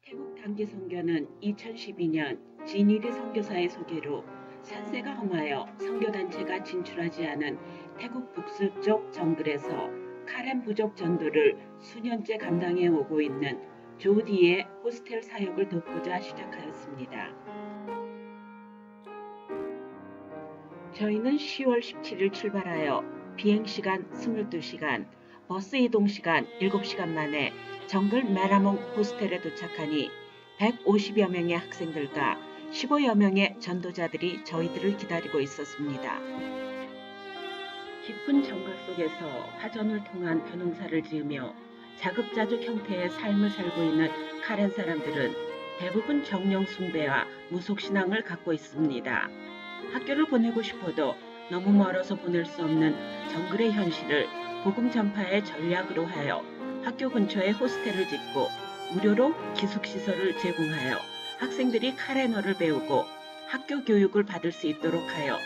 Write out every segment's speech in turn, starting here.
태국 단기 선교는 2012년 진일이 선교사의 소개로 산세가 험하여 선교단체가 진출하지 않은 태국 북서쪽 정글에서 카렌 부족 전도를 수년째 감당해 오고 있는 조디의 호스텔 사역을 돕고자 시작하였습니다. 저희는 10월 17일 출발하여 비행시간 22시간, 버스 이동시간 7시간 만에 정글 메라몽 호스텔에 도착하니 150여 명의 학생들과 15여 명의 전도자들이 저희들을 기다리고 있었습니다. 깊은 정글 속에서 화전을 통한 벼농사를 지으며 자급자족 형태의 삶을 살고 있는 카렌 사람들은 대부분 정령 숭배와 무속신앙을 갖고 있습니다. 학교를 보내고 싶어도 너무 멀어서 보낼 수 없는 정글의 현실을 복음 전파의 전략으로 하여 학교 근처에 호스텔을 짓고 무료로 기숙시설을 제공하여 학생들이 카렌어를 배우고 학교 교육을 받을 수 있도록 하여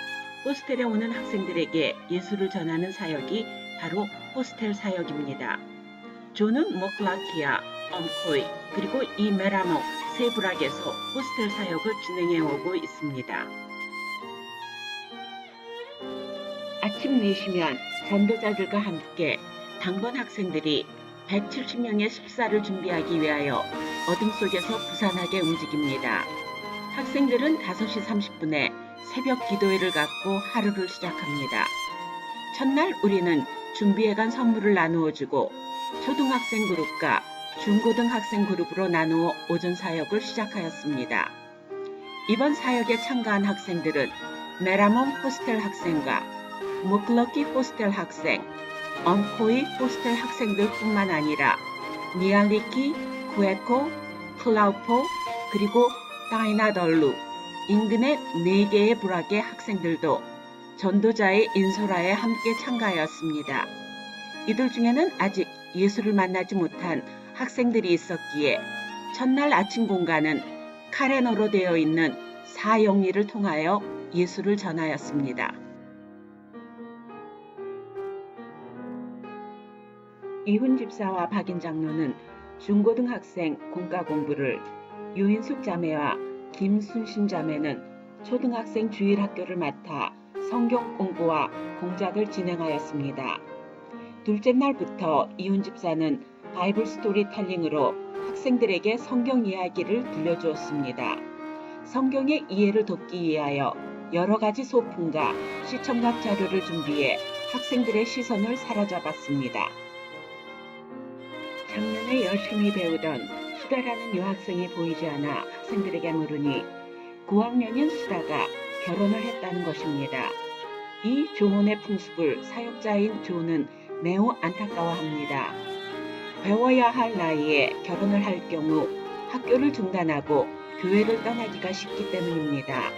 호스텔에 오는 학생들에게 예수를 전하는 사역이 바로 호스텔 사역입니다. 조는 모클라키아, 엄코이, 그리고 이 메라몽 세 부락에서 호스텔 사역을 진행해 오고 있습니다. 아침 4시면 전도자들과 함께 당번 학생들이 170명의 식사를 준비하기 위하여 어둠 속에서 부산하게 움직입니다. 학생들은 5시 30분에 새벽 기도회를 갖고 하루를 시작합니다. 첫날 우리는 준비해간 선물을 나누어주고 초등학생 그룹과 중고등학생 그룹으로 나누어 오전 사역을 시작하였습니다. 이번 사역에 참가한 학생들은 메라몽 호스텔 학생과 모클러키 호스텔 학생, 엄코이 호스텔 학생들 뿐만 아니라 니알리키, 쿠에코, 클라우포, 그리고 다이나덜루, 인근의 4개의 부락의 학생들도 전도자의 인솔아에 함께 참가하였습니다. 이들 중에는 아직 예수를 만나지 못한 학생들이 있었기에 첫날 아침 공간은 카렌어로 되어 있는 사영리를 통하여 예수를 전하였습니다. 이훈 집사와 박인 장로는 중고등학생 공과 공부를, 유인숙 자매와 김순신 자매는 초등학생 주일학교를 맡아 성경 공부와 공작을 진행하였습니다. 둘째 날부터 이훈 집사는 바이블 스토리텔링으로 학생들에게 성경 이야기를 들려주었습니다. 성경의 이해를 돕기 위하여 여러 가지 소품과 시청각 자료를 준비해 학생들의 시선을 사로잡았습니다. 작년에 열심히 배우던 수다라는 여학생이 보이지 않아 학생들에게 물으니 9학년인 수다가 결혼을 했다는 것입니다. 이 조언의 풍습을 사역자인 조는 매우 안타까워합니다. 배워야 할 나이에 결혼을 할 경우 학교를 중단하고 교회를 떠나기가 쉽기 때문입니다.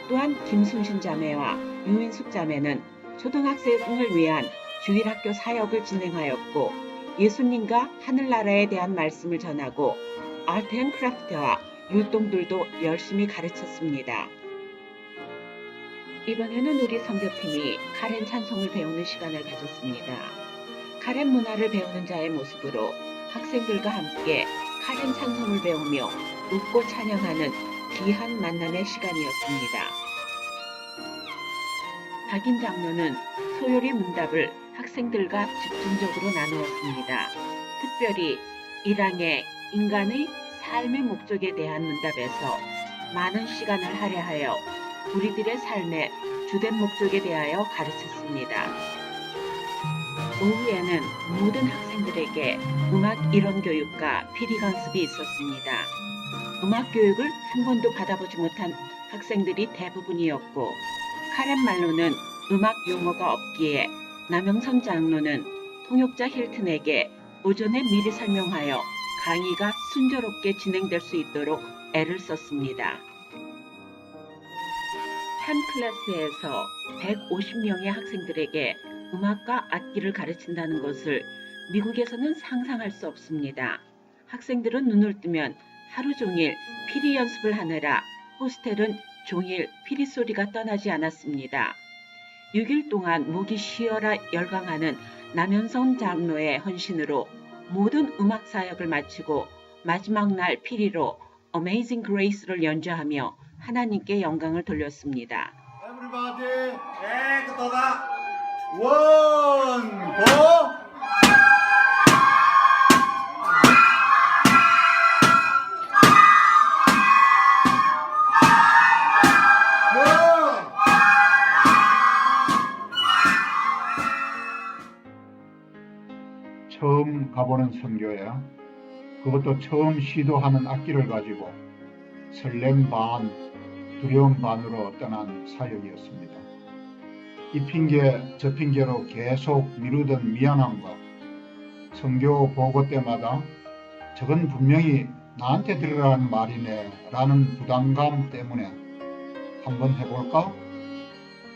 또한 김순신 자매와 유인숙 자매는 초등학생을 위한 주일학교 사역을 진행하였고 예수님과 하늘나라에 대한 말씀을 전하고 아트 앤 크래프트와 율동들도 열심히 가르쳤습니다. 이번에는 우리 선교팀이 카렌 찬송을 배우는 시간을 가졌습니다. 카렌 문화를 배우는 자의 모습으로 학생들과 함께 카렌 찬송을 배우며 웃고 찬양하는 귀한 만남의 시간이었습니다. 박인 장로는 소요리 문답을 학생들과 집중적으로 나누었습니다. 특별히 1항의 인간의 삶의 목적에 대한 문답에서 많은 시간을 할애하여 우리들의 삶의 주된 목적에 대하여 가르쳤습니다. 오후에는 모든 학생들에게 음악 이론 교육과 피리 강습이 있었습니다. 음악 교육을 한 번도 받아보지 못한 학생들이 대부분이었고 카렌 말로는 음악 용어가 없기에 남영선 장로는 통역자 힐튼에게 오전에 미리 설명하여 강의가 순조롭게 진행될 수 있도록 애를 썼습니다. 한 클래스에서 150명의 학생들에게 음악과 악기를 가르친다는 것을 미국에서는 상상할 수 없습니다. 학생들은 눈을 뜨면 하루 종일 피리 연습을 하느라 호스텔은 종일 피리 소리가 떠나지 않았습니다. 6일 동안 목이 쉬어라 열광하는 남현성 장로의 헌신으로 모든 음악 사역을 마치고 마지막 날 피리로 Amazing Grace를 연주하며 하나님께 영광을 돌렸습니다. Everybody, toda. One, go. 처음 가보는 선교에 그것도 처음 시도하는 악기를 가지고 설렘 반, 두려움 반으로 떠난 사역이었습니다. 이 핑계 저 핑계로 계속 미루던 미안함과 선교 보고 때마다 저건 분명히 나한테 들으라는 말이네 라는 부담감 때문에 한번 해볼까?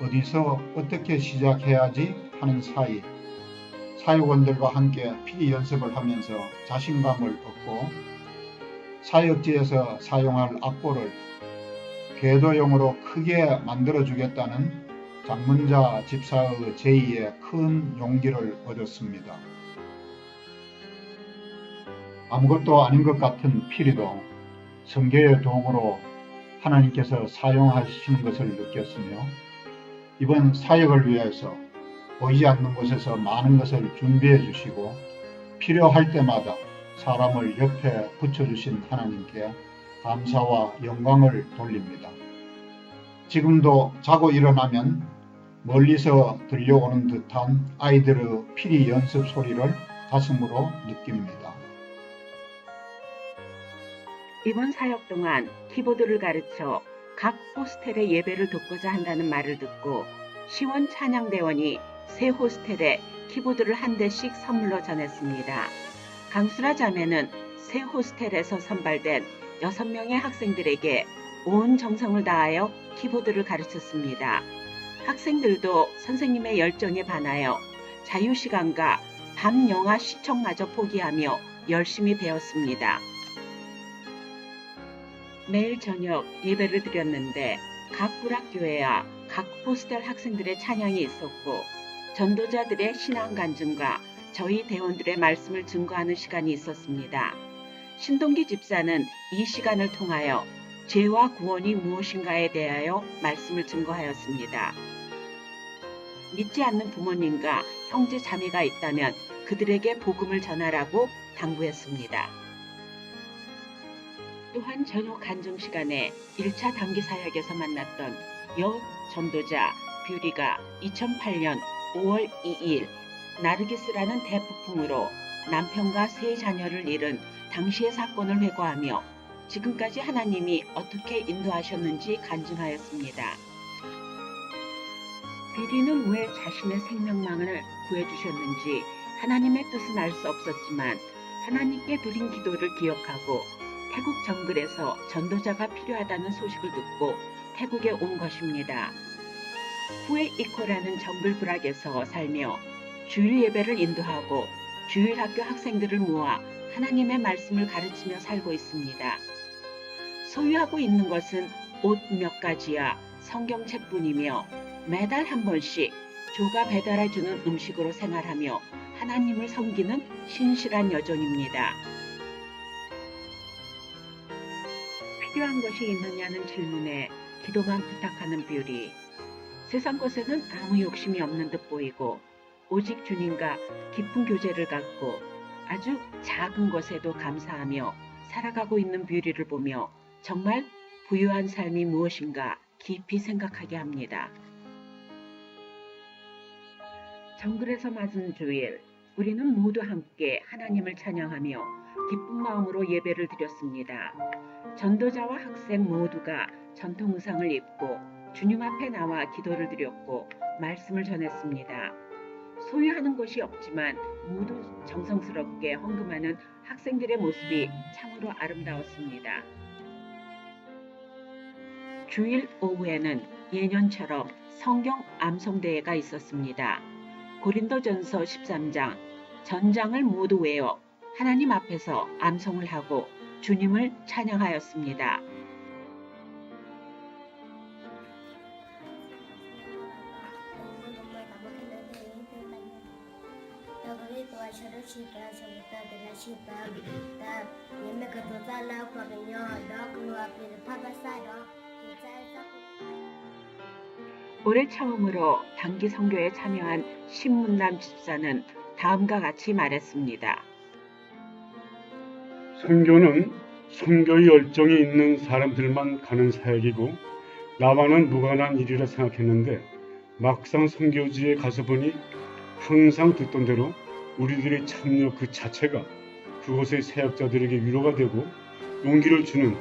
어디서 어떻게 시작해야지 하는 사이 사역원들과 함께 피리 연습을 하면서 자신감을 얻고 사역지에서 사용할 악보를 궤도용으로 크게 만들어주겠다는 장문자 집사의 제의에 큰 용기를 얻었습니다. 아무것도 아닌 것 같은 피리도 선교의 도구로 하나님께서 사용하시는 것을 느꼈으며 이번 사역을 위해서 보이지 않는 곳에서 많은 것을 준비해 주시고 필요할 때마다 사람을 옆에 붙여주신 하나님께 감사와 영광을 돌립니다. 지금도 자고 일어나면 멀리서 들려오는 듯한 아이들의 피리 연습 소리를 가슴으로 느낍니다. 이번 사역 동안 키보드를 가르쳐 각 호스텔의 예배를 돕고자 한다는 말을 듣고 시원 찬양대원이 새 호스텔에 키보드를 한 대씩 선물로 전했습니다. 강수라 자매는 새 호스텔에서 선발된 6명의 학생들에게 온 정성을 다하여 키보드를 가르쳤습니다. 학생들도 선생님의 열정에 반하여 자유시간과 밤 영화 시청마저 포기하며 열심히 배웠습니다. 매일 저녁 예배를 드렸는데 각 불학교회와 각 호스텔 학생들의 찬양이 있었고 전도자들의 신앙 간증과 저희 대원들의 말씀을 증거하는 시간이 있었습니다. 신동기 집사는 이 시간을 통하여 죄와 구원이 무엇인가에 대하여 말씀을 증거하였습니다. 믿지 않는 부모님과 형제 자매가 있다면 그들에게 복음을 전하라고 당부했습니다. 또한 저녁 간증 시간에 1차 단기 사역에서 만났던 여 전도자 뷰리가 2008년 5월 2일 나르기스라는 대폭풍으로 남편과 세 자녀를 잃은 당시의 사건을 회고하며 지금까지 하나님이 어떻게 인도하셨는지 간증하였습니다. 뷰리는 왜 자신의 생명망을 구해주셨는지 하나님의 뜻은 알 수 없었지만 하나님께 드린 기도를 기억하고 태국 정글에서 전도자가 필요하다는 소식을 듣고 태국에 온 것입니다. 후에 이코라는 정글 부락에서 살며 주일 예배를 인도하고 주일학교 학생들을 모아 하나님의 말씀을 가르치며 살고 있습니다. 소유하고 있는 것은 옷 몇 가지야 성경책뿐이며 매달 한 번씩 조가 배달해주는 음식으로 생활하며 하나님을 섬기는 신실한 여종입니다. 필요한 것이 있느냐는 질문에 기도만 부탁하는 뷰리. 세상 것에는 아무 욕심이 없는 듯 보이고 오직 주님과 깊은 교제를 갖고 아주 작은 것에도 감사하며 살아가고 있는 뷰리를 보며 정말 부유한 삶이 무엇인가 깊이 생각하게 합니다. 정글에서 맞은 주일, 우리는 모두 함께 하나님을 찬양하며 기쁜 마음으로 예배를 드렸습니다. 전도자와 학생 모두가 전통 의상을 입고 주님 앞에 나와 기도를 드렸고 말씀을 전했습니다. 소유하는 것이 없지만 모두 정성스럽게 헌금하는 학생들의 모습이 참으로 아름다웠습니다. 주일 오후에는 예년처럼 성경 암송대회가 있었습니다. 고린도전서 13장 전장을 모두 외워 하나님 앞에서 암송을 하고 주님을 찬양하였습니다. Nagawin ko ay siya rin siya sa ita, dala siya, ta, yeme ka 나왔거든요. 그 앞에 타봤어요. 올해 처음으로 단기 선교에 참여한 신문남 집사는 다음과 같이 말했습니다. 선교는 선교의 열정이 있는 사람들만 가는 사역이고 나와는 무관한 일이라 생각했는데 막상 선교지에 가서 보니 항상 듣던 대로 우리들의 참여 그 자체가 그곳의 사역자들에게 위로가 되고 용기를 주는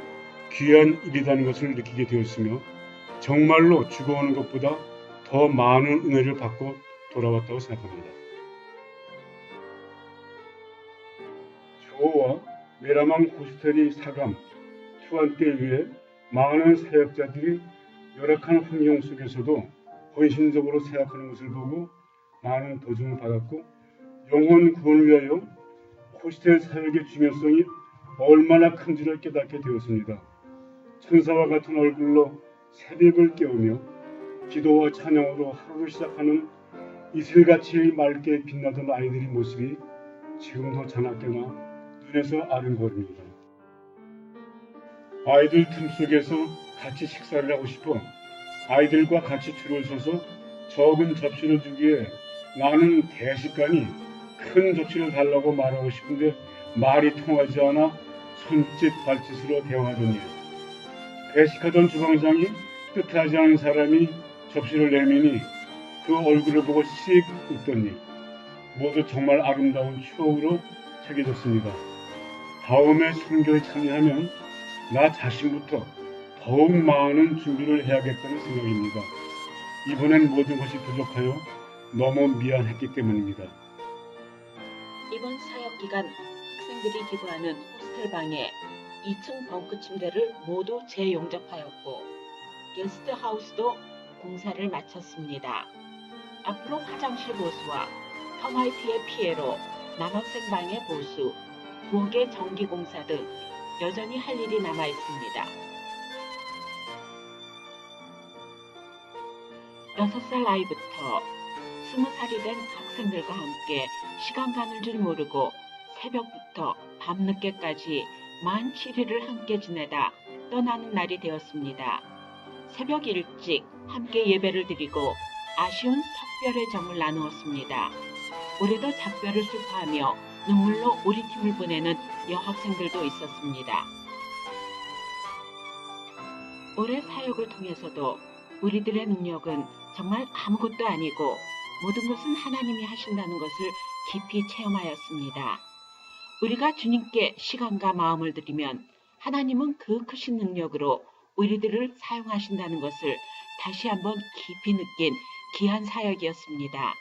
귀한 일이라는 것을 느끼게 되었으며 정말로 죽어오는 것보다 더 많은 은혜를 받고 돌아왔다고 생각합니다. 조와 메라망 호스텔이 사감, 투한 때 위해 많은 사역자들이 열악한 환경 속에서도 헌신적으로 사역하는 것을 보고 많은 도움을 받았고 영혼 구원을 위하여 호스텔 사역의 중요성이 얼마나 큰지를 깨닫게 되었습니다. 천사와 같은 얼굴로 새벽을 깨우며 기도와 찬양으로 하루를 시작하는 이슬같이 맑게 빛나던 아이들의 모습이 지금도 자나깨나 눈에서 아른거립니다. 아이들 틈속에서 같이 식사를 하고 싶어 아이들과 같이 줄을 서서 적은 접시를 주기에 나는 대식가니 큰 접시를 달라고 말하고 싶은데 말이 통하지 않아 손짓 발짓으로 대화하더니 배식하던 주방장이 뜻하지 않은 사람이 접시를 내미니 그 얼굴을 보고 씩 웃더니 모두 정말 아름다운 추억으로 새겨졌습니다. 다음에 선교에 참여하면 나 자신부터 더욱 많은 준비를 해야겠다는 생각입니다. 이번엔 모든 것이 부족하여 너무 미안했기 때문입니다. 이번 사역 기간 학생들이 기부하는 호스텔 방에 2층 벙크 침대를 모두 재용접하였고 게스트하우스도 공사를 마쳤습니다. 앞으로 화장실 보수와 터마이트의 피해로 남학생 방의 보수, 부엌의 전기 공사 등 여전히 할 일이 남아 있습니다. 6살 나이부터 20살이 된 학생들과 함께 시간 가는 줄 모르고 새벽부터 밤늦게까지 만 7일을 함께 지내다 떠나는 날이 되었습니다. 새벽 일찍 함께 예배를 드리고 아쉬운 석별의 정을 나누었습니다. 올해도 작별을 슬퍼하며 눈물로 우리 팀을 보내는 여학생들도 있었습니다. 올해 사역을 통해서도 우리들의 능력은 정말 아무것도 아니고 모든 것은 하나님이 하신다는 것을 깊이 체험하였습니다. 우리가 주님께 시간과 마음을 드리면 하나님은 그 크신 능력으로 우리들을 사용하신다는 것을 다시 한번 깊이 느낀 귀한 사역이었습니다.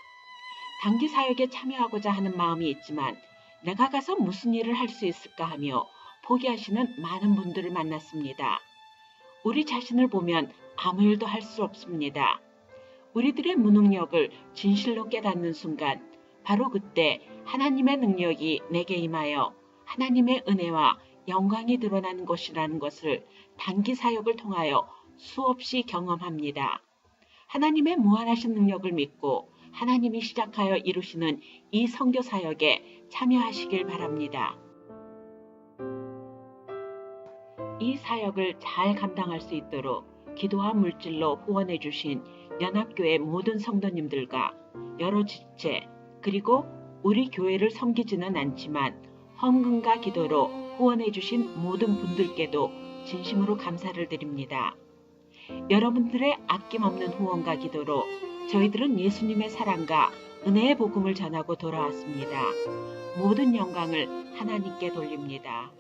단기 사역에 참여하고자 하는 마음이 있지만 내가 가서 무슨 일을 할 수 있을까 하며 포기하시는 많은 분들을 만났습니다. 우리 자신을 보면 아무 일도 할 수 없습니다. 우리들의 무능력을 진실로 깨닫는 순간 바로 그때 하나님의 능력이 내게 임하여 하나님의 은혜와 영광이 드러나는 것이라는 것을 단기 사역을 통하여 수없이 경험합니다. 하나님의 무한하신 능력을 믿고 하나님이 시작하여 이루시는 이 선교 사역에 참여하시길 바랍니다. 이 사역을 잘 감당할 수 있도록 기도와 물질로 후원해 주신 연합교회 모든 성도님들과 여러 지체 그리고 우리 교회를 섬기지는 않지만 헌금과 기도로 후원해 주신 모든 분들께도 진심으로 감사를 드립니다. 여러분들의 아낌없는 후원과 기도로 저희들은 예수님의 사랑과 은혜의 복음을 전하고 돌아왔습니다. 모든 영광을 하나님께 돌립니다.